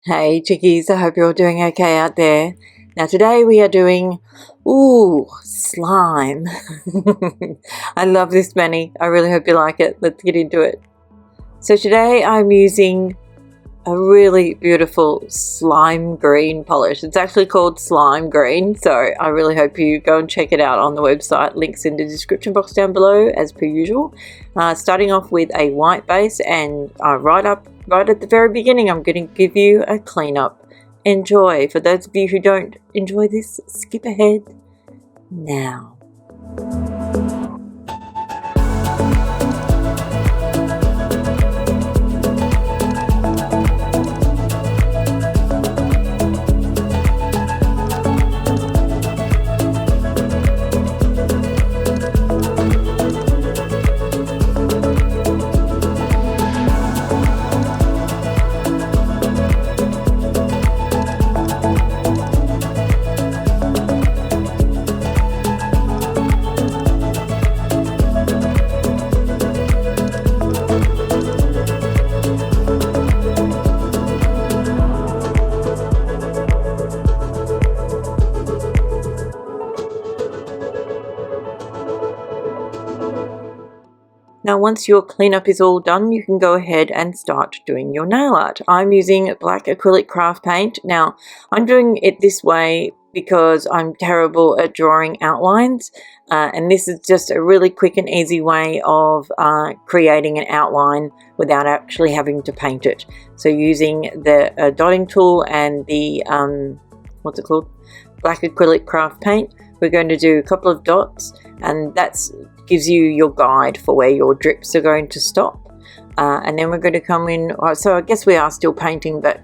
Hey chickies, I hope you're all doing okay out there. Now today we are doing Ooooh Slime. I love this mani. I really hope you like it. Let's get into it. So today I'm using a really beautiful slime green polish. It's actually called slime green, so I really hope you go and check it out on the website. Links in the description box down below as per usual. Starting off with a white base, and right at the very beginning I'm going to give you a cleanup. Enjoy. For those of you who don't enjoy this, skip ahead now. Now once your cleanup is all done, you can go ahead and start doing your nail art. I'm using black acrylic craft paint. Now I'm doing it this way because I'm terrible at drawing outlines, and this is just a really quick and easy way of creating an outline without actually having to paint it. So using the dotting tool and the what's it called, black acrylic craft paint, we're going to do a couple of dots, and that's gives you your guide for where your drips are going to stop. And then we're going to come in, so I guess we are still painting, but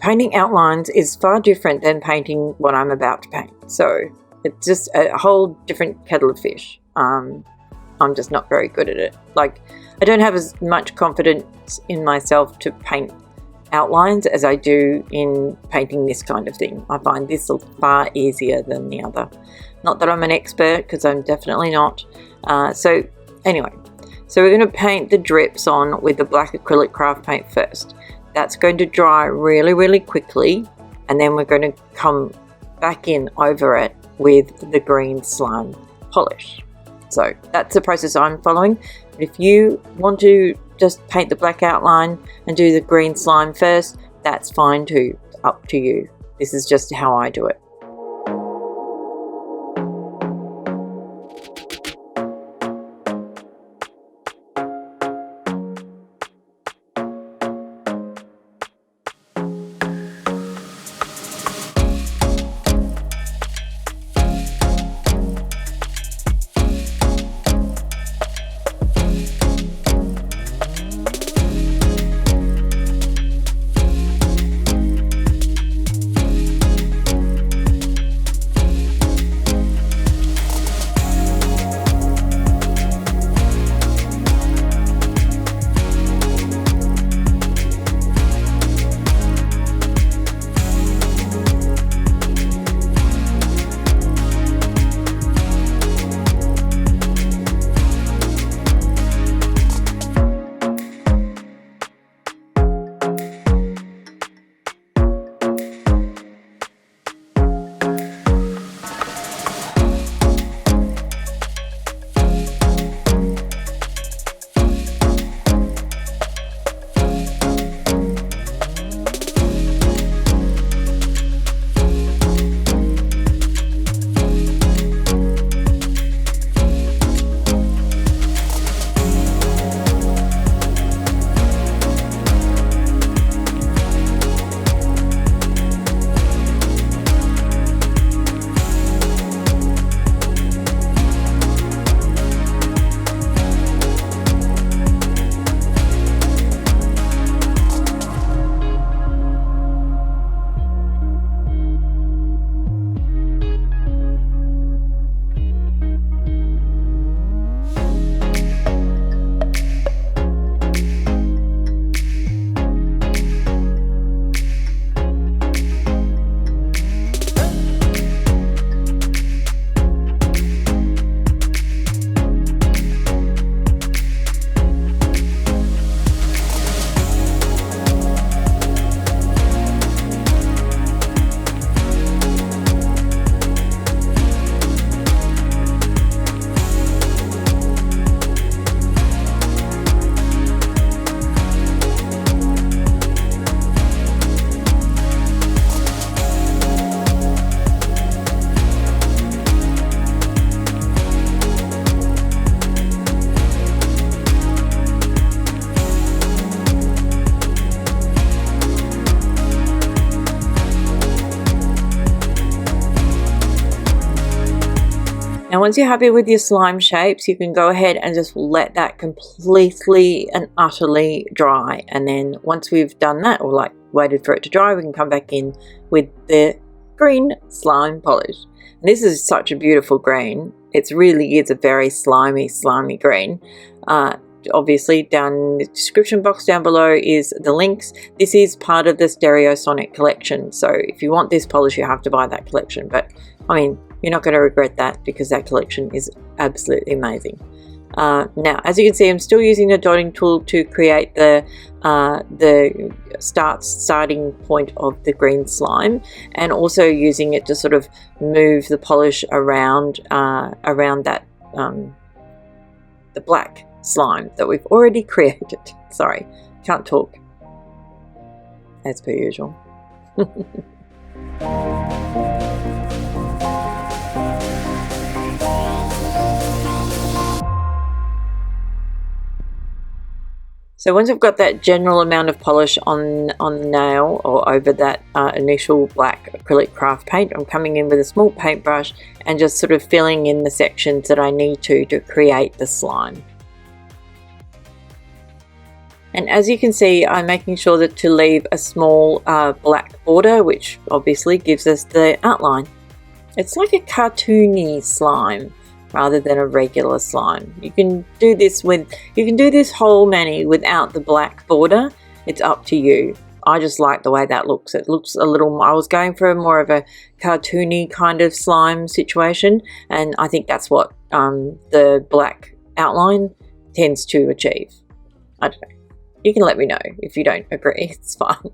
painting outlines is far different than painting what I'm about to paint. So it's just a whole different kettle of fish. I'm just not very good at it. Like, I don't have as much confidence in myself to paint outlines as I do in painting this kind of thing. I find this far easier than the other. Not that I'm an expert, because I'm definitely not. So anyway, so we're going to paint the drips on with the black acrylic craft paint first. That's going to dry really, really quickly, and then we're going to come back in over it with the green slime polish. So that's the process I'm following. But if you want to just paint the black outline and do the green slime first, that's fine too. It's up to you. This is just how I do it. Now once you're happy with your slime shapes, you can go ahead and just let that completely and utterly dry. And then once we've done that, or like waited for it to dry, we can come back in with the green slime polish. And this is such a beautiful green. It really is a very slimy green. Obviously down in the description box down below is the links. This is part of the Stereosonic collection, so if you want this polish you have to buy that collection, but I mean you're not going to regret that because that collection is absolutely amazing. Now as you can see, I'm still using the dotting tool to create the starting point of the green slime, and also using it to sort of move the polish around that the black slime that we've already created. Sorry, can't talk as per usual. So once I've got that general amount of polish on the nail or over that initial black acrylic craft paint, I'm coming in with a small paintbrush and just sort of filling in the sections that I need to create the slime. And as you can see, I'm making sure that to leave a small black border, which obviously gives us the outline. It's like a cartoony slime rather than a regular slime. You can do this whole mani without the black border. It's up to you. I just like the way that looks. It looks a little, I was going for more of a cartoony kind of slime situation, and I think that's what the black outline tends to achieve. I don't know. You can let me know if you don't agree, it's fine.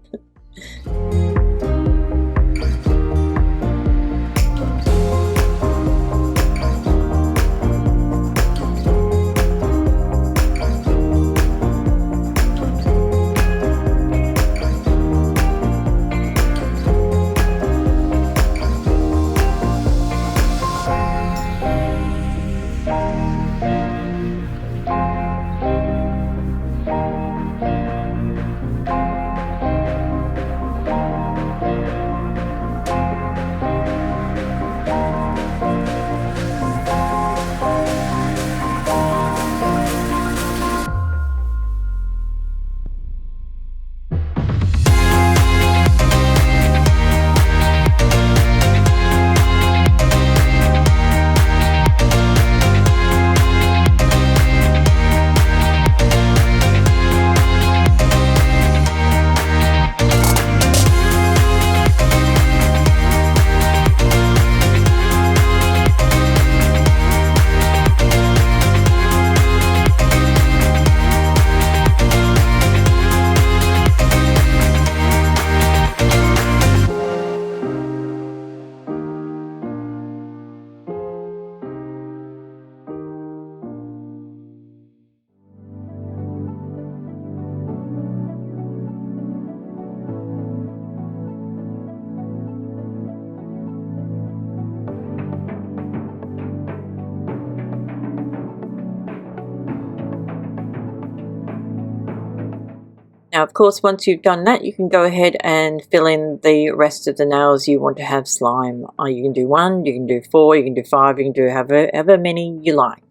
Now, of course, once you've done that, you can go ahead and fill in the rest of the nails you want to have slime. You can do 1, you can do 4, you can do 5, you can do however many you like.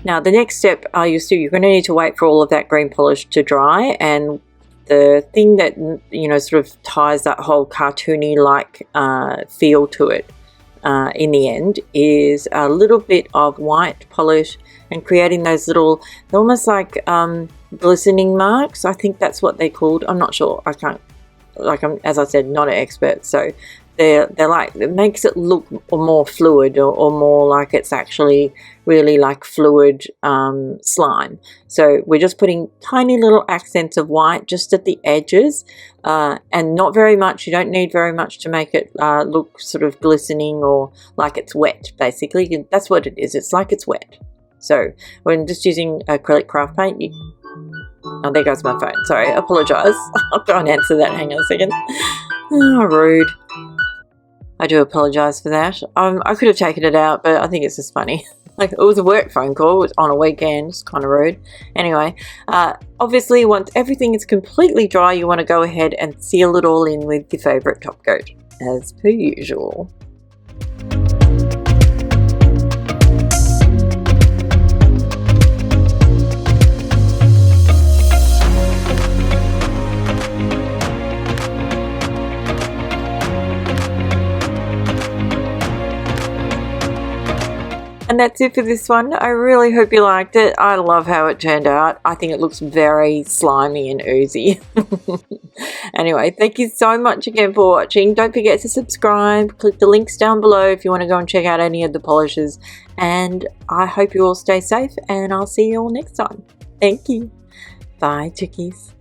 Now the next step you're going to need to wait for all of that green polish to dry, and the thing that, you know, sort of ties that whole cartoony like feel to it in the end is a little bit of white polish and creating those little, they're almost like glistening marks. I think that's what they're called. I'm not sure. I can't, like, I'm, as I said, not an expert, so they're like, it makes it look more fluid or more like it's actually really like fluid slime. So we're just putting tiny little accents of white just at the edges, and not very much. You don't need very much to make it look sort of glistening or like it's wet. Basically, that's what it is. It's like it's wet. So when just using acrylic craft paint, oh, there goes my phone. Sorry, I apologise. I'll go and answer that. Hang on a second. Oh, rude. I do apologise for that. I could have taken it out, but I think it's just funny. Like, it was a work phone call. It was on a weekend. It's kind of rude. Anyway, obviously, once everything is completely dry, you want to go ahead and seal it all in with your favourite top coat, as per usual. And that's it for this one. I really hope you liked it. I love how it turned out. I think it looks very slimy and oozy. Anyway, thank you so much again for watching. Don't forget to subscribe. Click the links down below if you want to go and check out any of the polishes. And I hope you all stay safe, and I'll see you all next time. Thank you. Bye, chickies.